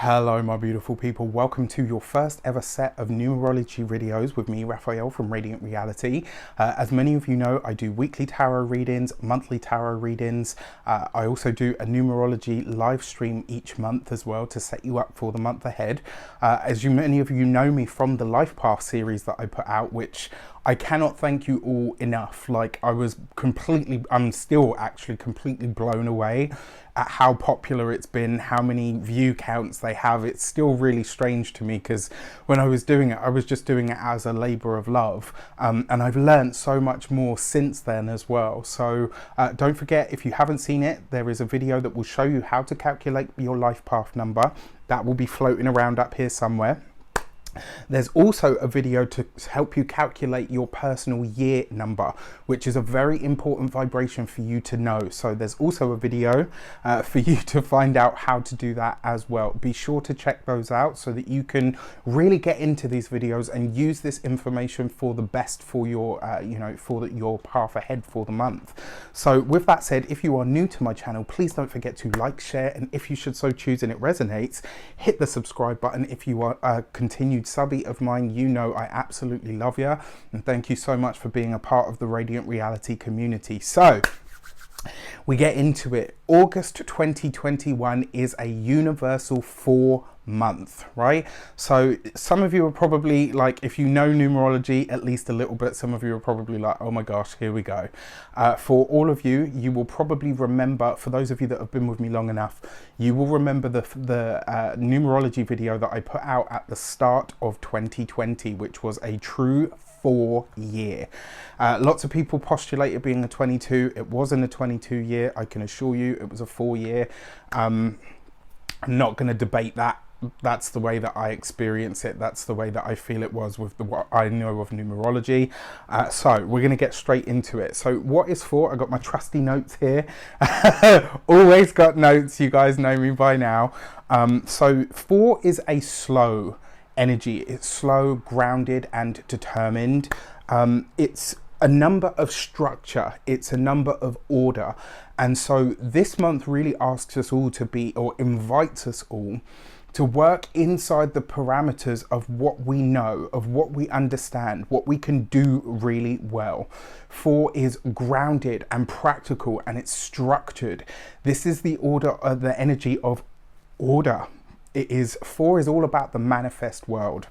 Hello my beautiful people, welcome to your first ever set of numerology videos with me, Raphael from Radiant Reality. As many of you know, I do weekly tarot readings, monthly tarot readings. I also do a numerology live stream each month as well to set you up for the month ahead. Many of you know me from the Life Path series that I put out, which I cannot thank you all enough. Like I'm still actually completely blown away at how popular it's been, how many view counts they have. It's still really strange to me because when I was doing it, I was just doing it as a labor of love. And I've learned so much more since then as well. So don't forget, if you haven't seen it, there is a video that will show you how to calculate your life path number. That will be floating around up here somewhere. There's also a video to help you calculate your personal year number, which is a very important vibration for you to know. So there's also a video for you to find out how to do that as well. Be sure to check those out so that you can really get into these videos and use this information for the best for your, your path ahead for the month. So with that said, if you are new to my channel, please don't forget to like, share, and if you should so choose and it resonates, hit the subscribe button. If you are a continued subby of mine, you know I absolutely love you, and thank you so much for being a part of the Radiant Reality community. So we get into it. August 2021 is a universal 4-month, right? So some of you are probably like, if you know numerology at least a little bit, some of you are probably like, oh my gosh, here we go. For all of you, you will probably remember, for those of you that have been with me long enough, you will remember the numerology video that I put out at the start of 2020, which was a true 4-year. Lots of people postulate it being a 22. It wasn't a 22 year. I can assure you it was a 4-year. I'm not going to debate that. That's the way that I experience it. That's the way that I feel it was with what I know of numerology. So we're going to get straight into it. So what is 4? I got my trusty notes here. Always got notes. You guys know me by now. So 4 is a slow energy. It's slow, grounded, and determined. It's a number of structure. It's a number of order. And so this month really asks us all to be, or invites us all to work inside the parameters of what we know, of what we understand, what we can do really well. 4 is grounded and practical, and it's structured. This is the order, the energy of order. 4 is all about the manifest world.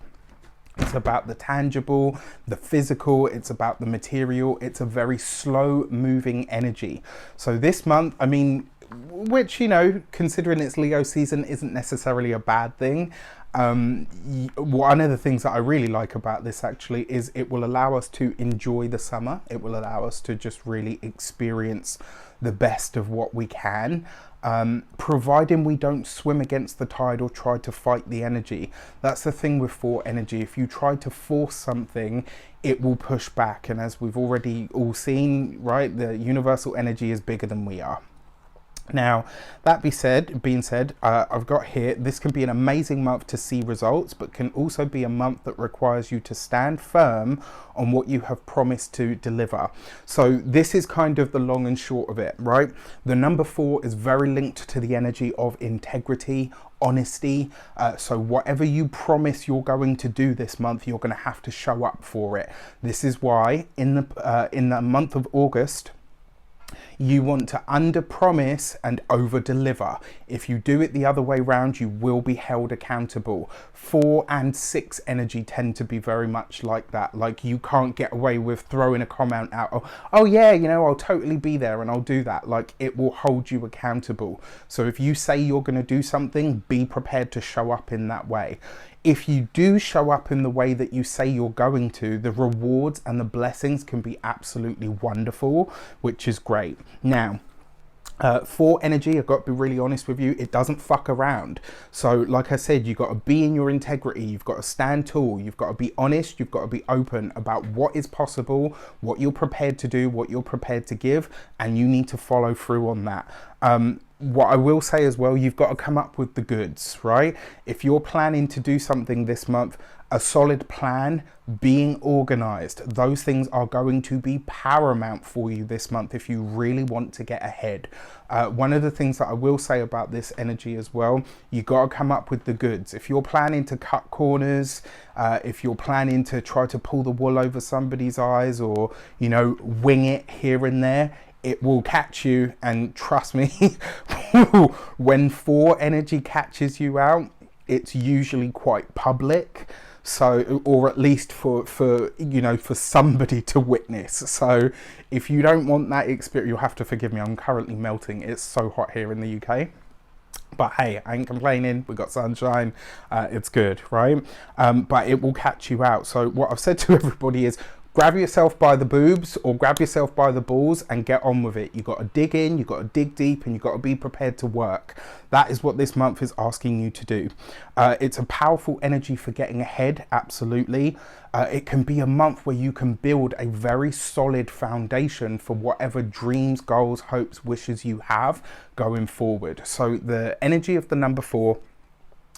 It's about the tangible, the physical, it's about the material. It's a very slow moving energy. So this month, I mean, which, you know, considering it's Leo season, isn't necessarily a bad thing. One of the things that I really like about this actually is it will allow us to enjoy the summer. It will allow us to just really experience the best of what we can. Providing we don't swim against the tide or try to fight the energy. That's the thing with 4 energy. If you try to force something, it will push back. And as we've already all seen, right, the universal energy is bigger than we are. Now, that being said, I've got here, this can be an amazing month to see results, but can also be a month that requires you to stand firm on what you have promised to deliver. So this is kind of the long and short of it, right? The number 4 is very linked to the energy of integrity, honesty. So whatever you promise you're going to do this month, you're going to have to show up for it. This is why in the month of August, you want to under promise and over deliver. If you do it the other way around, you will be held accountable. 4 and 6 energy tend to be very much like that. Like, you can't get away with throwing a comment out, oh yeah, you know, I'll totally be there and I'll do that. Like, it will hold you accountable. So if you say you're going to do something, be prepared to show up in that way. If you do show up in the way that you say you're going to, the rewards and the blessings can be absolutely wonderful, which is great. Now, 4 energy, I've got to be really honest with you, it doesn't fuck around. So like I said, you've got to be in your integrity, you've got to stand tall, you've got to be honest, you've got to be open about what is possible, what you're prepared to do, what you're prepared to give, and you need to follow through on that. What I will say as well, you've got to come up with the goods, right? If you're planning to do something this month, a solid plan, being organized, those things are going to be paramount for you this month if you really want to get ahead. One of the things that I will say about this energy as well, you got to come up with the goods. If you're planning to cut corners, if you're planning to try to pull the wool over somebody's eyes, or, you know, wing it here and there, it will catch you. And trust me, when 4 energy catches you out, it's usually quite public. So, or at least for you know, for somebody to witness. So if you don't want that experience, you'll have to forgive me, I'm currently melting. It's so hot here in the UK. But hey, I ain't complaining. We've got sunshine. It's good, right? But it will catch you out. So what I've said to everybody is, grab yourself by the boobs or grab yourself by the balls and get on with it. You've got to dig in, you've got to dig deep, and you've got to be prepared to work. That is what this month is asking you to do. It's a powerful energy for getting ahead, absolutely. It can be a month where you can build a very solid foundation for whatever dreams, goals, hopes, wishes you have going forward. So the energy of the number 4,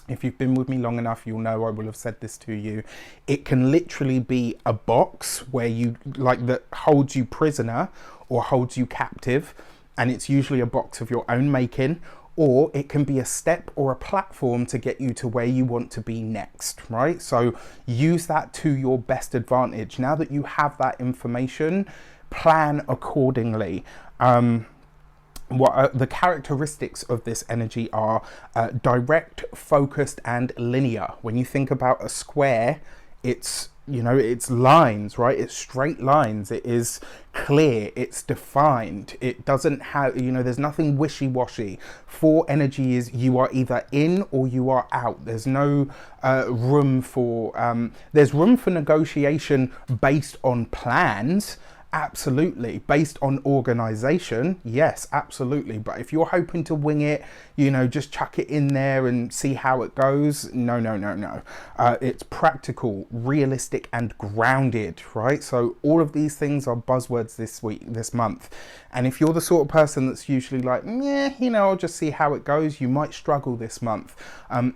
if you've been with me long enough, you'll know I will have said this to you. It can literally be a box where you, like, that holds you prisoner or holds you captive, and it's usually a box of your own making, or it can be a step or a platform to get you to where you want to be next, right? So use that to your best advantage. Now that you have that information, plan accordingly. What the characteristics of this energy are direct, focused, and linear. When you think about a square, it's, you know, it's lines, right? It's straight lines. It is clear. It's defined. It doesn't have, you know, there's nothing wishy-washy. 4 energy is you are either in or you are out. There's no room for, there's room for negotiation based on plans. Absolutely. Based on organization, yes, absolutely. But if you're hoping to wing it, you know, just chuck it in there and see how it goes, no. It's practical, realistic, and grounded, right? So all of these things are buzzwords this month. And if you're the sort of person that's usually like, yeah, you know, I'll just see how it goes, you might struggle this month,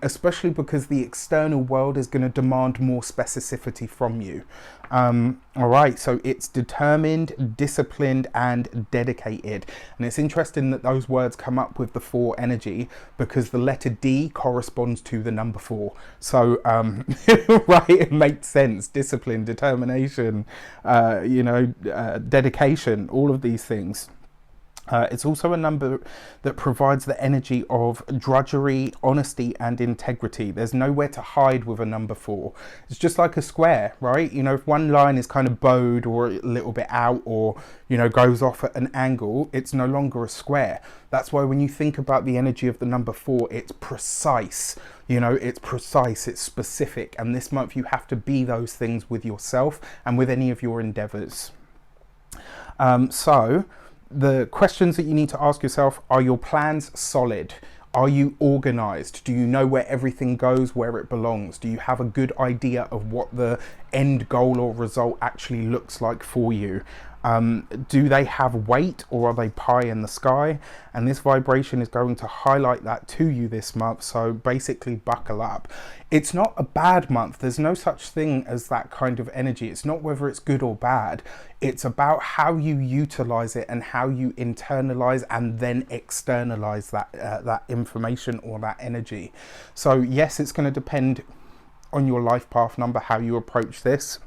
especially because the external world is going to demand more specificity from you. All right, so it's determined, disciplined, and dedicated. And it's interesting that those words come up with the 4 energy, because the letter D corresponds to the number 4. So, right, it makes sense. Discipline, determination, you know, dedication, all of these things. It's also a number that provides the energy of drudgery, honesty, and integrity. There's nowhere to hide with a number 4. It's just like a square, right? You know, if one line is kind of bowed or a little bit out, or, you know, goes off at an angle, it's no longer a square. That's why when you think about the energy of the number 4, it's precise. You know, it's precise, it's specific. And this month you have to be those things with yourself and with any of your endeavors. So the questions that you need to ask yourself: are your plans solid? Are you organized? Do you know where everything goes, where it belongs? Do you have a good idea of what the end goal or result actually looks like for you? Do they have weight, or are they pie in the sky? And this vibration is going to highlight that to you this month. So basically buckle up. It's not a bad month. There's no such thing as that kind of energy. It's not whether it's good or bad. It's about how you utilize it and how you internalize and then externalize that information or that energy. So yes, it's going to depend on your life path number, how you approach this.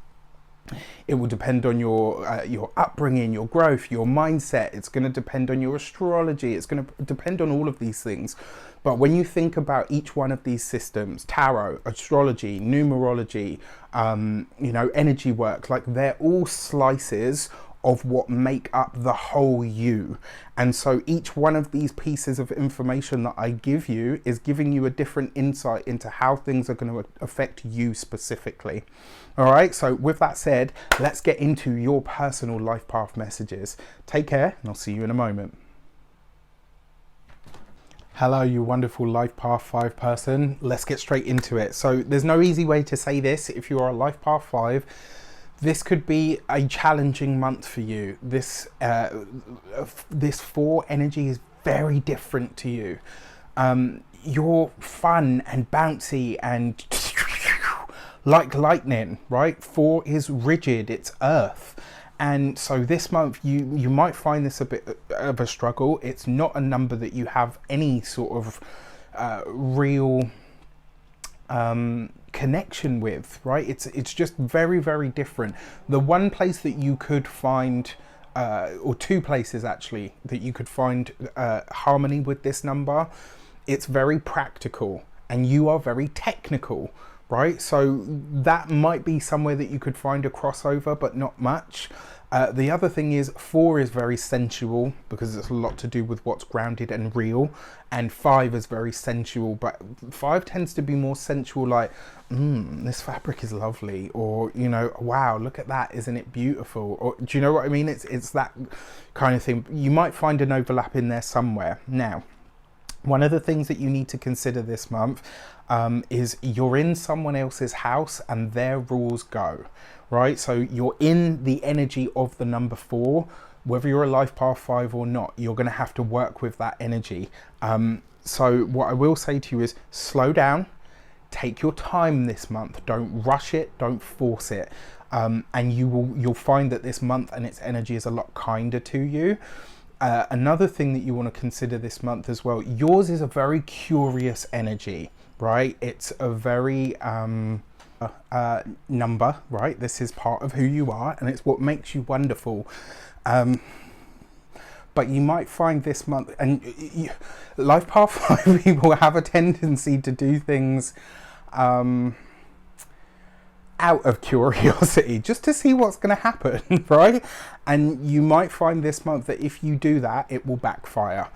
It will depend on your upbringing, your growth, your mindset. It's going to depend on your astrology. It's going to depend on all of these things. But when you think about each one of these systems, tarot, astrology, numerology, you know, energy work, like, they're all slices of what make up the whole you. And so each one of these pieces of information that I give you is giving you a different insight into how things are going to affect you specifically. All right, so with that said, let's get into your personal life path messages. Take care, and I'll see you in a moment. Hello, you wonderful life path 5 person. Let's get straight into it. So there's no easy way to say this. If you are a life path 5, this could be a challenging month for you. This 4 energy is very different to you. You're fun and bouncy and like lightning, right? 4 is rigid, it's earth. And so this month you might find this a bit of a struggle. It's not a number that you have any sort of real connection with, right? It's just very, very different. The one place that you could find or 2 places actually that you could find harmony with this number, it's very practical and you are very technical, right? So that might be somewhere that you could find a crossover, but not much. The other thing is 4 is very sensual because it's a lot to do with what's grounded and real, and 5 is very sensual, but 5 tends to be more sensual, like, this fabric is lovely, or, you know, wow, look at that, isn't it beautiful? Or do you know what I mean? It's that kind of thing. You might find an overlap in there somewhere. Now, one of the things that you need to consider this month is you're in someone else's house and their rules go, right? So you're in the energy of the number 4, whether you're a life path 5 or not, you're going to have to work with that energy. So what I will say to you is slow down, take your time this month, don't rush it, don't force it. And you'll find that this month and its energy is a lot kinder to you. Another thing that you want to consider this month as well, yours is a very curious energy, right? It's a very number, right? This is part of who you are and it's what makes you wonderful. But you might find this month, and life path 5 people have a tendency to do things out of curiosity, just to see what's going to happen, right? And you might find this month that if you do that, it will backfire.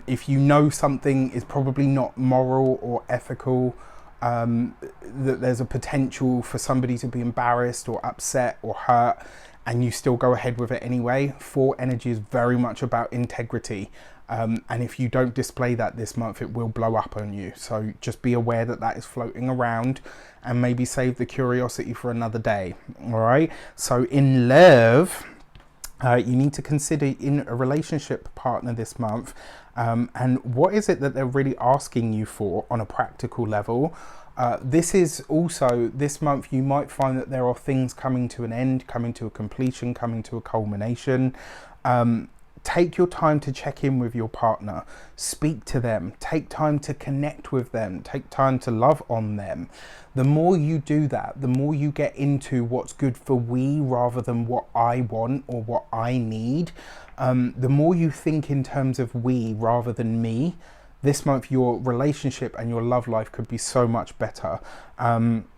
If you know something is probably not moral or ethical, that there's a potential for somebody to be embarrassed or upset or hurt, and you still go ahead with it anyway. 4 energy is very much about integrity. And if you don't display that this month, it will blow up on you. So just be aware that that is floating around, and maybe save the curiosity for another day. All right. So in love, you need to consider in a relationship partner this month. And what is it that they're really asking you for on a practical level? This is also, this month you might find that there are things coming to an end, coming to a completion, coming to a culmination. Take your time to check in with your partner, speak to them, take time to connect with them, take time to love on them. The more you do that, the more you get into what's good for we rather than what I want or what I need. The more you think in terms of we rather than me, this month your relationship and your love life could be so much better.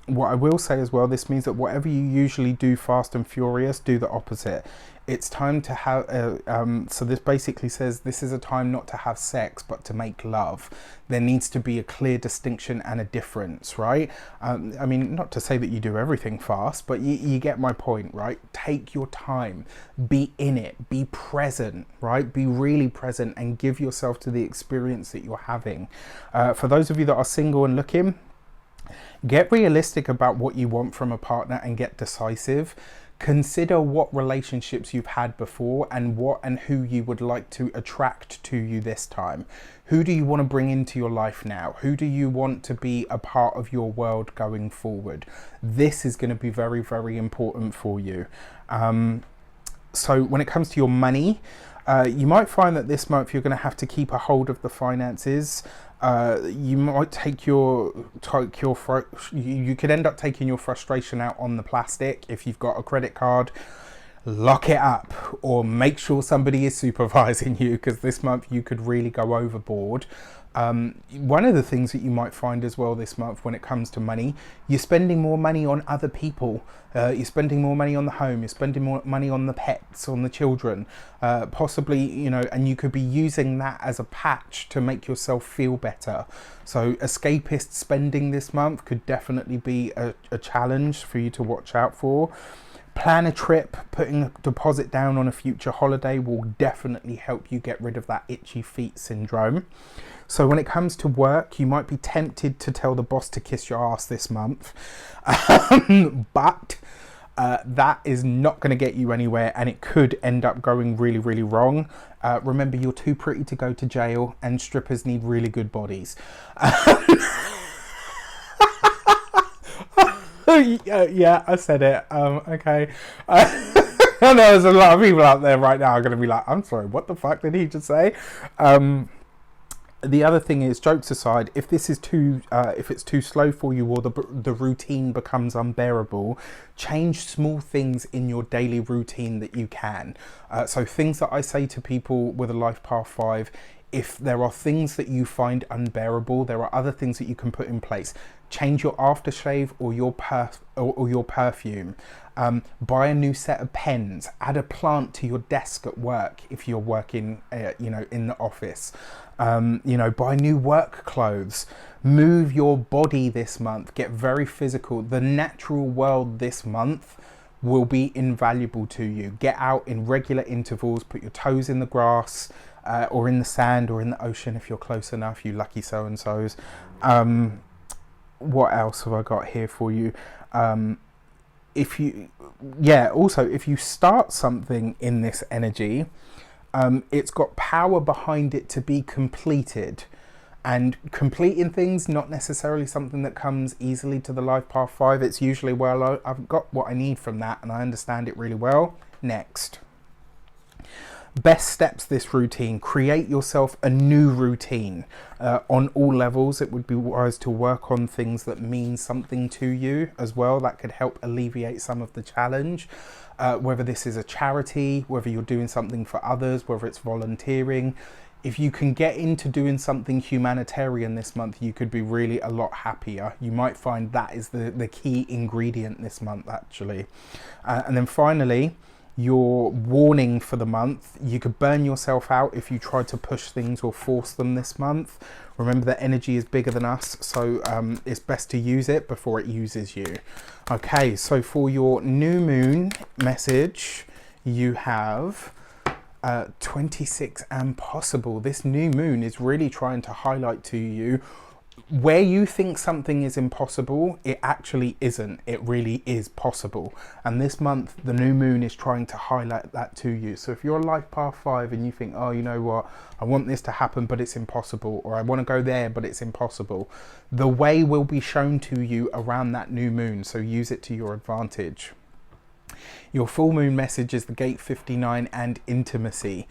What I will say as well, this means that whatever you usually do fast and furious, do the opposite. It's time to have, so this basically says this is a time not to have sex, but to make love. There needs to be a clear distinction and a difference, right? I mean, not to say that you do everything fast, but you get my point, right? Take your time, be in it, be present, right? Be really present and give yourself to the experience that you're having. For those of you that are single and looking, get realistic about what you want from a partner and get decisive. Consider what relationships you've had before and what and who you would like to attract to you this time. Who do you want to bring into your life now? Who do you want to be a part of your world going forward? This is going to be very, very important for you. So when it comes to your money, you might find that this month you're going to have to keep a hold of the finances. You might you could end up taking your frustration out on the plastic. If you've got a credit card, lock it up or make sure somebody is supervising you, because this month you could really go overboard. One of the things that you might find as well this month when it comes to money, you're spending more money on other people, you're spending more money on the home, you're spending more money on the pets, on the children, possibly, you know, and you could be using that as a patch to make yourself feel better. So escapist spending this month could definitely be a challenge for you to watch out for. Plan a trip, putting a deposit down on a future holiday will definitely help you get rid of that itchy feet syndrome. So when it comes to work, you might be tempted to tell the boss to kiss your ass this month. But that is not going to get you anywhere, and it could end up going really, really wrong. Remember, you're too pretty to go to jail, and strippers need really good bodies. Yeah, I said it. Okay. I know there's a lot of people out there right now are going to be like, I'm sorry, what the fuck did he just say? The other thing is, jokes aside, if this is if it's too slow for you, or the routine becomes unbearable, change small things in your daily routine that you can. So things that I say to people with a life path 5, if there are things that you find unbearable, there are other things that you can put in place. Change your aftershave or your perfume. Buy a new set of pens. Add a plant to your desk at work if you're working, in the office. Buy new work clothes. Move your body this month. Get very physical. The natural world this month will be invaluable to you. Get out in regular intervals. Put your toes in the grass, or in the sand, or in the ocean if you're close enough, you lucky so-and-sos. What else have I got here for you? If you start something in this energy, it's got power behind it to be completed. And completing things, not necessarily something that comes easily to the life path 5. It's usually, well, I've got what I need from that and I understand it really well. Next. Best steps this routine. Create yourself a new routine. On all levels, it would be wise to work on things that mean something to you as well. That could help alleviate some of the challenge. Whether this is a charity, whether you're doing something for others, whether it's volunteering. If you can get into doing something humanitarian this month, you could be really a lot happier. You might find that is the key ingredient this month, actually. And then finally, your warning for the month: you could burn yourself out if you try to push things or force them this month. Remember that energy is bigger than us, so it's best to use it before it uses you. Okay, so for your new moon message, you have 26 and possible. This new moon is really trying to highlight to you, where you think something is impossible, it actually isn't. It really is possible. And this month, the new moon is trying to highlight that to you. So if you're a life path 5 and you think, oh, you know what, I want this to happen, but it's impossible, or I want to go there, but it's impossible, the way will be shown to you around that new moon. So use it to your advantage. Your full moon message is the gate 59 and intimacy.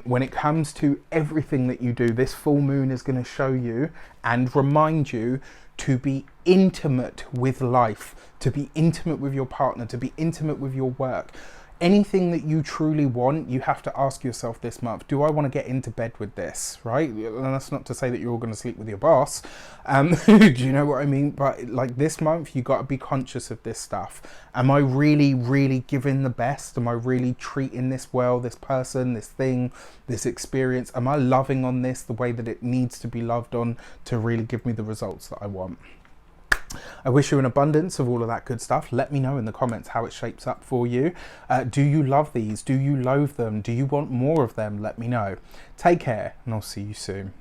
When it comes to everything that you do, this full moon is going to show you and remind you to be intimate with life, to be intimate with your partner, to be intimate with your work. Anything that you truly want, you have to ask yourself this month, do I want to get into bed with this, right? And that's not to say that you're all going to sleep with your boss. Do you know what I mean? But like this month, you got to be conscious of this stuff. Am I really, really giving the best? Am I really treating this well, this person, this thing, this experience? Am I loving on this the way that it needs to be loved on to really give me the results that I want? I wish you an abundance of all of that good stuff. Let me know in the comments how it shapes up for you. Do you love these? Do you loathe them? Do you want more of them? Let me know. Take care, and I'll see you soon.